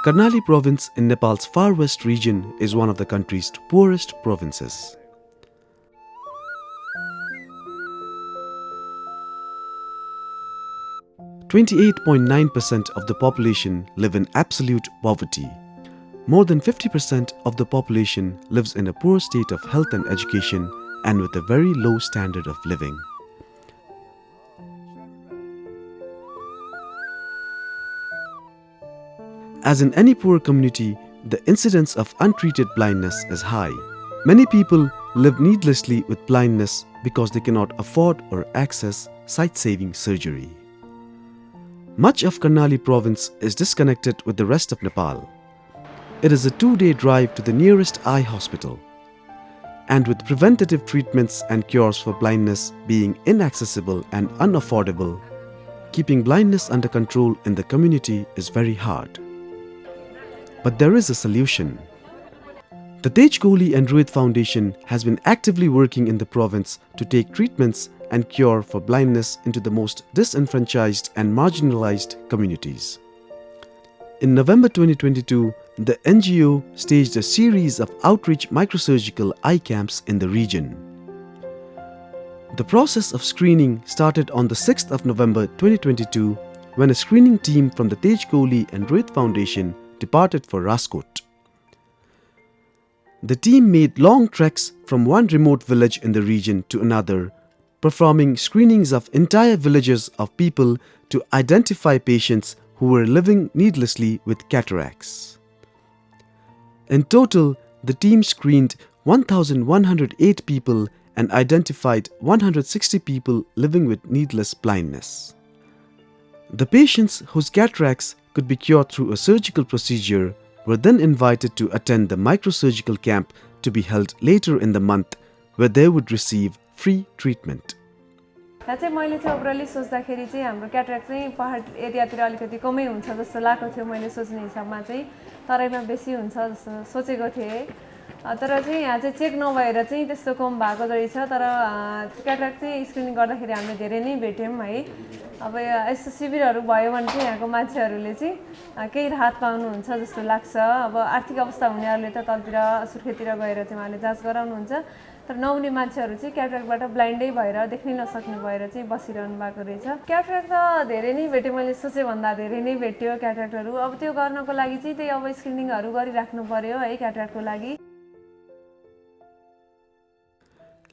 Karnali Province in Nepal's far west region is one of the country's poorest provinces. .98% of the population live in absolute poverty. More than 50% of the population lives in a poor state of health and education and with a very low standard of living. As in any poor community, the incidence of untreated blindness is high. Many people live needlessly with blindness because they cannot afford or access sight-saving surgery. Much of Karnali Province is disconnected with the rest of Nepal. It is a 2-day drive to the nearest eye hospital. And with preventative treatments and cures for blindness being inaccessible and unaffordable, keeping blindness under control in the community is very hard. But there is a solution. The Tej Kohli Ruit Foundation has been actively working in the province to take treatments and cure for blindness into the most disenfranchised and marginalized communities. In November 2022, the NGO staged a series of outreach microsurgical eye camps in the region. The process of screening started on the 6th of November 2022 when a screening team from the Tej Kohli Ruit Foundation departed for Raskot. The team made long treks from one remote village in the region to another, performing screenings of entire villages of people to identify patients who were living needlessly with cataracts. In total, the team screened 1,108 people and identified 160 people living with needless blindness. The patients whose cataracts could be cured through a surgical procedure were then invited to attend the microsurgical camp to be held later in the month, where they would receive free treatment. मैले चाहिँ overall सोच्दाखेरि चाहिँ हाम्रो cataract चाहिँ पहाड एरियातिर अलिकति कमै हुन्छ जस्तो लागेको थियो मैले सोच्ने हिसाबमा चाहिँ तराईमा बेसी हुन्छ जस्तो सोचेको थिएँ तर चाहिँ यहाँ चाहिँ चेक नभएर चाहिँ त्यस्तो कम भएको रहेछ तर क्याटरेक्ट चाहिँ स्क्रिनिङ गर्दाखेरि हामीले धेरै नै भेट्यौँ है अब यस्तो शिविरहरू भयो भने चाहिँ यहाँको मान्छेहरूले चाहिँ केही राहत पाउनुहुन्छ जस्तो लाग्छ अब आर्थिक अवस्था हुनेहरूले त तलतिर सुर्खेततिर गएर चाहिँ उहाँले जाँच गराउनुहुन्छ तर नहुने मान्छेहरू चाहिँ क्याटरेक्टबाट ब्लाइन्डै भएर देख्नै नसक्ने भएर चाहिँ बसिरहनु भएको रहेछ क्याटरेक्ट त धेरै नै भेट्यो मैले सोचे भन्दा धेरै नै भेट्यो क्याटरेक्टहरू अब त्यो गर्नको लागि चाहिँ त्यही अब स्क्रिनिङहरू गरिराख्नु पर्यो है क्याटरेक्टको लागि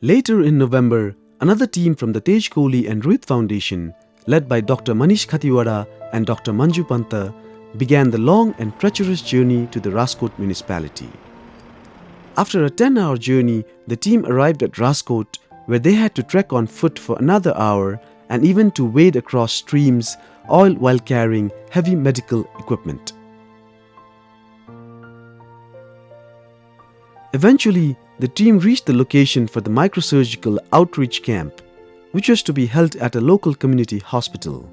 Later in November, another team from the Tej Kohli Ruit Foundation, led by Dr. Manish Khatiwada and Dr. Manju Panta, began the long and treacherous journey to the Raskot municipality. After a 10-hour journey, the team arrived at Raskot, where they had to trek on foot for another hour and even to wade across streams, all while carrying heavy medical equipment. Eventually, the team reached the location for the microsurgical outreach camp, which was to be held at a local community hospital.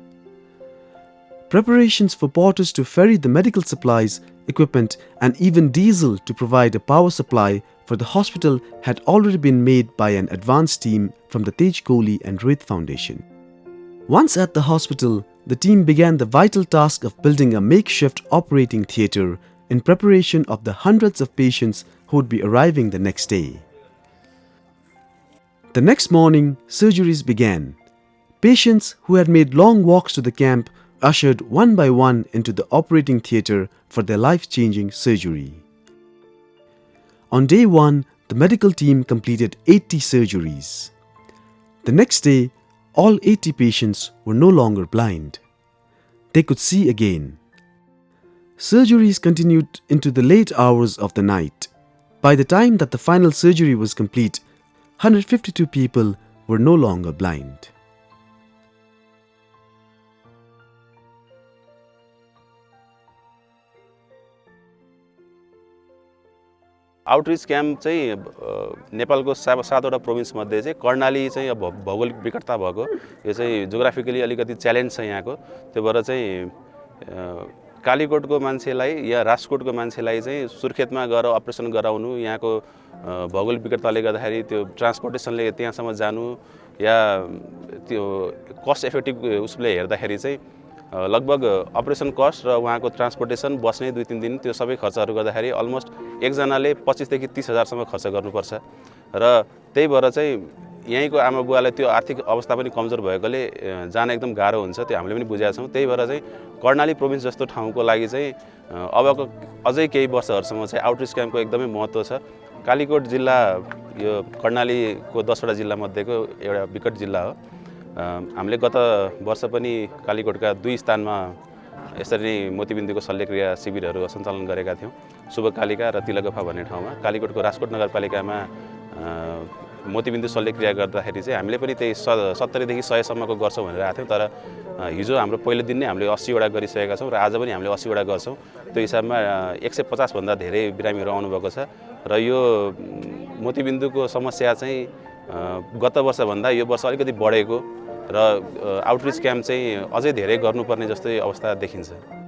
Preparations for porters to ferry the medical supplies, equipment, and even diesel to provide a power supply for the hospital had already been made by an advanced team from the Tej Kohli Ruit Foundation. Once at the hospital, the team began the vital task of building a makeshift operating theatre in preparation of the hundreds of patients who would be arriving the next day. The next morning, surgeries began. Patients who had made long walks to the camp ushered one by one into the operating theatre for their life-changing surgery. On day 1, the medical team completed 80 surgeries. The next day, all 80 patients were no longer blind. They could see again. Surgeries continued into the late hours of the night. By the time that the final surgery was complete, 152 people were no longer blind. Outreach camp चाहिँ नेपालको 7वटा province मध्ये चाहिँ कर्णाली चाहिँ अब भौगोलिक विकटता भएको यो चाहिँ geographically अलिकति च्यालेन्ज छ यहाँको त्यो भएर चाहिँ कालीकोटको मान्छेलाई या राजकोटको मान्छेलाई चाहिँ सुर्खेतमा गएर अपरेसन गराउनु यहाँको भौगोलिक विकटताले गर्दाखेरि त्यो ट्रान्सपोर्टेसनले त्यहाँसम्म जानु या त्यो कस्ट इफेक्टिभ उसले हेर्दाखेरि चाहिँ लगभग अपरेसन कस्ट र उहाँको ट्रान्सपोर्टेसन बस्ने 2-3 दिन त्यो सबै खर्चहरू गर्दाखेरि अलमोस्ट एकजनाले 25 देखि 30,000 सम्म खर्च गर्नुपर्छ र त्यही भएर चाहिँ यहीँको आमा बुवालाई त्यो आर्थिक अवस्था पनि कमजोर भएकोले जान एकदम गाह्रो हुन्छ, त्यो हामीले पनि बुझेका छौँ। त्यही भएर चाहिँ कर्णाली प्रोभिन्स जस्तो ठाउँको लागि चाहिँ अबको अझै केही वर्षहरूसम्म चाहिँ आउटरिच क्याम्पको एकदमै महत्त्व छ। कालीकोट जिल्ला यो कर्णालीको 10वटा जिल्लामध्येको एउटा विकट जिल्ला हो। हामीले गत वर्ष पनि कालीकोटका 2 स्थानमा यसरी नै मोतीबिन्दुको शल्यक्रिया शिविरहरू सञ्चालन गरेका थियौँ, शुभकालिका र तिलगफा भन्ने ठाउँमा। कालीकोटको राजकोट नगरपालिकामा मोतीबिन्दु शल्यक्रिया गर्दाखेरि चाहिँ हामीले पनि त्यही 70 देखि 100 सम्मको गर्छौँ भनेर आएको थियौँ, तर हिजो हाम्रो पहिलो दिन नै हामीले 80वटा गरिसकेका छौँ र आज पनि हामीले 80वटा गर्छौँ। त्यो हिसाबमा 150 भन्दा धेरै बिरामीहरू आउनुभएको छ र यो मोतीबिन्दुको समस्या चाहिँ गत वर्षभन्दा यो वर्ष अलिकति बढेको र आउटरिच क्याम्प चाहिँ अझै धेरै गर्नुपर्ने जस्तै अवस्था देखिन्छ।